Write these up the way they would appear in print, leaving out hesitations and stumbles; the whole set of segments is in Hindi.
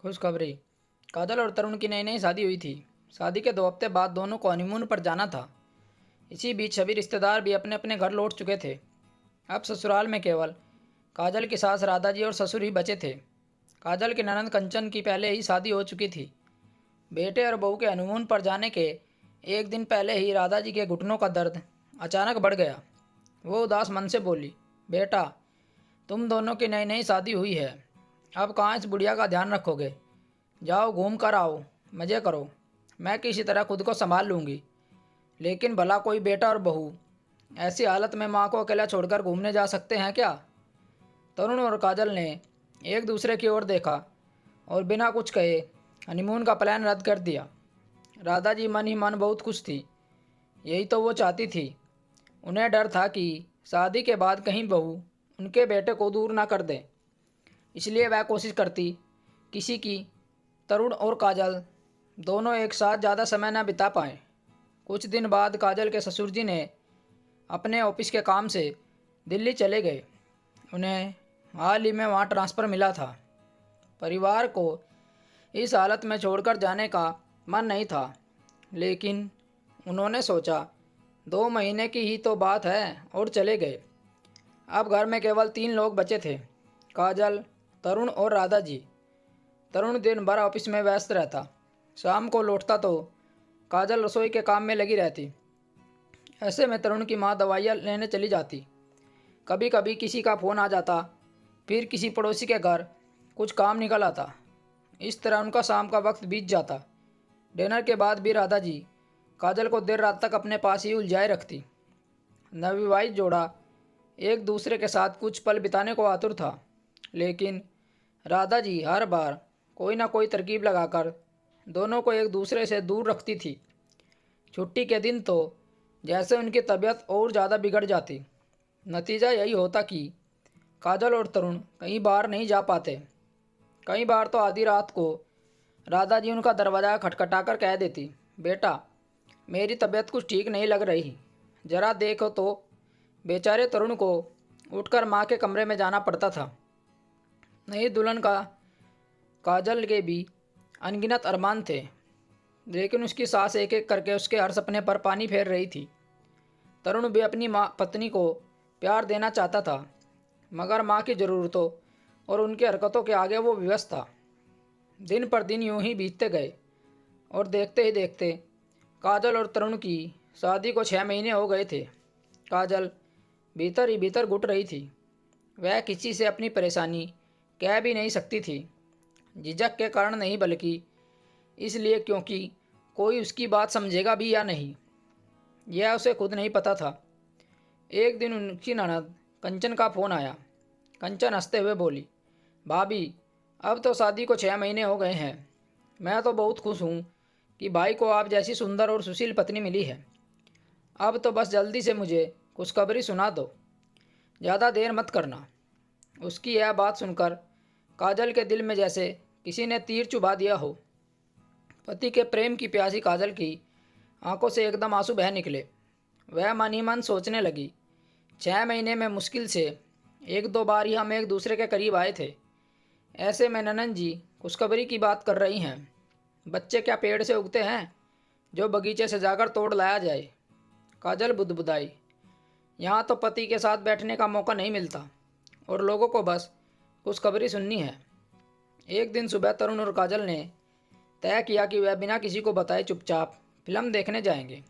खुशखबरी। काजल और तरुण की नई नई शादी हुई थी। शादी के 2 हफ्ते बाद दोनों को हनीमून पर जाना था। इसी बीच सभी रिश्तेदार भी अपने अपने घर लौट चुके थे। अब ससुराल में केवल काजल की सास राधा जी और ससुर ही बचे थे। काजल की ननंद कंचन की पहले ही शादी हो चुकी थी। बेटे और बहू के हनीमून पर जाने के एक दिन पहले ही राधा जी के घुटनों का दर्द अचानक बढ़ गया। वो उदास मन से बोली, बेटा, तुम दोनों की नई नई शादी हुई है, अब कहाँ इस बुढ़िया का ध्यान रखोगे। जाओ घूम कर आओ, मज़े करो, मैं किसी तरह खुद को संभाल लूँगी। लेकिन भला कोई बेटा और बहू ऐसी हालत में माँ को अकेला छोड़कर घूमने जा सकते हैं क्या। तरुण और काजल ने एक दूसरे की ओर देखा और बिना कुछ कहे हनीमून का प्लान रद्द कर दिया। राधा जी मन ही मन बहुत खुश थी। यही तो वो चाहती थी। उन्हें डर था कि शादी के बाद कहीं बहू उनके बेटे को दूर ना कर दे, इसलिए वह कोशिश करती किसी की तरुण और काजल दोनों एक साथ ज़्यादा समय न बिता पाएं। कुछ दिन बाद काजल के ससुर जी ने अपने ऑफिस के काम से दिल्ली चले गए। उन्हें हाल ही में वहाँ ट्रांसफ़र मिला था। परिवार को इस हालत में छोड़कर जाने का मन नहीं था, लेकिन उन्होंने सोचा 2 महीने की ही तो बात है और चले गए। अब घर में केवल 3 लोग बचे थे, काजल, तरुण और राधा जी। तरुण दिन भर ऑफिस में व्यस्त रहता। शाम को लौटता तो काजल रसोई के काम में लगी रहती। ऐसे में तरुण की माँ दवाइयाँ लेने चली जाती। कभी कभी किसी का फ़ोन आ जाता, फिर किसी पड़ोसी के घर कुछ काम निकल आता। इस तरह उनका शाम का वक्त बीत जाता। डिनर के बाद भी राधा जी काजल को देर रात तक अपने पास ही उलझाए रखती। नवविवाहित जोड़ा एक दूसरे के साथ कुछ पल बिताने को आतुर था, लेकिन राधा जी हर बार कोई ना कोई तरकीब लगाकर दोनों को एक दूसरे से दूर रखती थी। छुट्टी के दिन तो जैसे उनकी तबीयत और ज़्यादा बिगड़ जाती। नतीजा यही होता कि काजल और तरुण कहीं बाहर नहीं जा पाते। कई बार तो आधी रात को राधा जी उनका दरवाज़ा खटखटाकर कह देती, बेटा, मेरी तबीयत कुछ ठीक नहीं लग रही, ज़रा देखो तो। बेचारे तरुण को उठकर माँ के कमरे में जाना पड़ता था। नई दुल्हन का काजल के भी अनगिनत अरमान थे, लेकिन उसकी सास एक एक करके उसके हर सपने पर पानी फेर रही थी। तरुण भी अपनी माँ पत्नी को प्यार देना चाहता था, मगर माँ की ज़रूरतों और उनकी हरकतों के आगे वो विवश था। दिन पर दिन यूं ही बीतते गए और देखते ही देखते काजल और तरुण की शादी को 6 महीने हो गए थे। काजल भीतर ही भीतर घुट रही थी। वह किसी से अपनी परेशानी कह भी नहीं सकती थी। झिझक के कारण नहीं, बल्कि इसलिए क्योंकि कोई उसकी बात समझेगा भी या नहीं, यह उसे खुद नहीं पता था। एक दिन उनकी ननद कंचन का फ़ोन आया। कंचन हंसते हुए बोली, भाभी, अब तो शादी को 6 महीने हो गए हैं। मैं तो बहुत खुश हूँ कि भाई को आप जैसी सुंदर और सुशील पत्नी मिली है। अब तो बस जल्दी से मुझे खुशखबरी सुना दो, ज़्यादा देर मत करना। उसकी यह बात सुनकर काजल के दिल में जैसे किसी ने तीर चुभा दिया हो। पति के प्रेम की प्यासी काजल की आंखों से एकदम आंसू बह निकले। वह मन ही मन सोचने लगी, 6 महीने में मुश्किल से 1-2 बार ही हम एक दूसरे के करीब आए थे। ऐसे में ननंद जी खुशखबरी की बात कर रही हैं। बच्चे क्या पेड़ से उगते हैं जो बगीचे से जाकर तोड़ लाया जाए। काजल बुदबुदाई, यहाँ तो पति के साथ बैठने का मौका नहीं मिलता और लोगों को बस खुशखबरी सुननी है। एक दिन सुबह तरुण और काजल ने तय किया कि वह बिना किसी को बताए चुपचाप फिल्म देखने जाएंगे।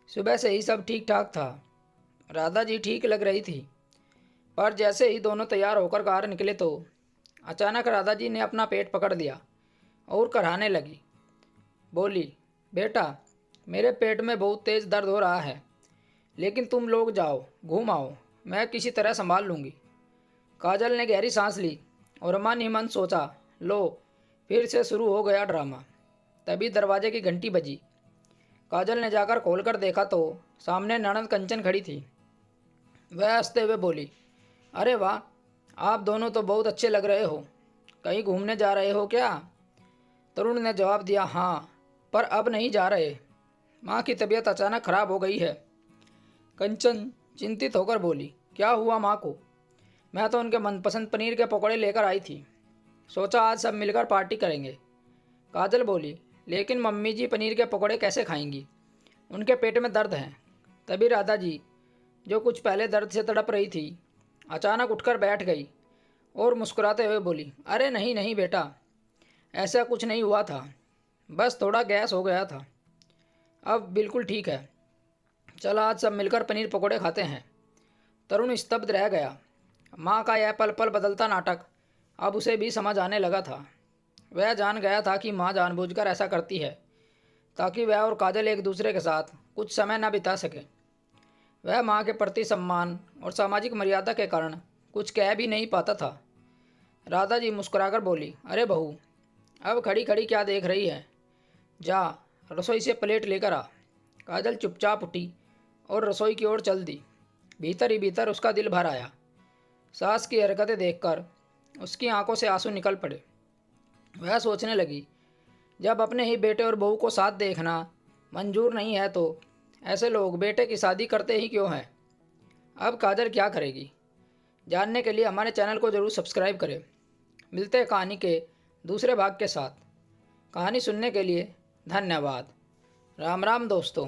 सुबह से ही सब ठीक ठाक था। राधा जी ठीक लग रही थी, पर जैसे ही दोनों तैयार होकर बाहर निकले तो अचानक राधा जी ने अपना पेट पकड़ लिया और कराहने लगी। बोली, बेटा, मेरे पेट में बहुत तेज़ दर्द हो रहा है, लेकिन तुम लोग जाओ, घूम आओ, मैं किसी तरह संभाल लूँगी। काजल ने गहरी सांस ली और मन ही मन सोचा, लो, फिर से शुरू हो गया ड्रामा। तभी दरवाजे की घंटी बजी। काजल ने जाकर खोलकर देखा तो सामने ननद कंचन खड़ी थी। वह हंसते हुए बोली, अरे वाह, आप दोनों तो बहुत अच्छे लग रहे हो। कहीं घूमने जा रहे हो क्या। तरुण ने जवाब दिया, हाँ, पर अब नहीं जा रहे। माँ की तबीयत अचानक खराब हो गई है। कंचन चिंतित होकर बोली, क्या हुआ माँ को। मैं तो उनके मनपसंद पनीर के पकौड़े लेकर आई थी। सोचा आज सब मिलकर पार्टी करेंगे। काजल बोली, लेकिन मम्मी जी पनीर के पकौड़े कैसे खाएंगी? उनके पेट में दर्द है। तभी राधा जी, जो कुछ पहले दर्द से तड़प रही थी, अचानक उठकर बैठ गई और मुस्कुराते हुए बोली, अरे नहीं नहीं बेटा, ऐसा कुछ नहीं हुआ था, बस थोड़ा गैस हो गया था, अब बिल्कुल ठीक है। चल आज सब मिलकर पनीर पकौड़े खाते हैं। तरुण स्तब्ध रह गया। माँ का यह पल पल बदलता नाटक अब उसे भी समझ आने लगा था। वह जान गया था कि माँ जानबूझकर ऐसा करती है ताकि वह और काजल एक दूसरे के साथ कुछ समय न बिता सके। वह माँ के प्रति सम्मान और सामाजिक मर्यादा के कारण कुछ कह भी नहीं पाता था। राधा जी मुस्कुराकर बोली, अरे बहू, अब खड़ी खड़ी क्या देख रही है, जा रसोई से प्लेट लेकर आ। काजल चुपचाप उठी और रसोई की ओर चल दी। भीतर ही भीतर उसका दिल भर आया। सास की हरकतें देखकर उसकी आंखों से आंसू निकल पड़े। वह सोचने लगी, जब अपने ही बेटे और बहू को साथ देखना मंजूर नहीं है तो ऐसे लोग बेटे की शादी करते ही क्यों हैं? अब काजल क्या करेगी? जानने के लिए हमारे चैनल को ज़रूर सब्सक्राइब करें। मिलते हैं कहानी के दूसरे भाग के साथ। कहानी सुनने के लिए धन्यवाद। राम राम दोस्तों।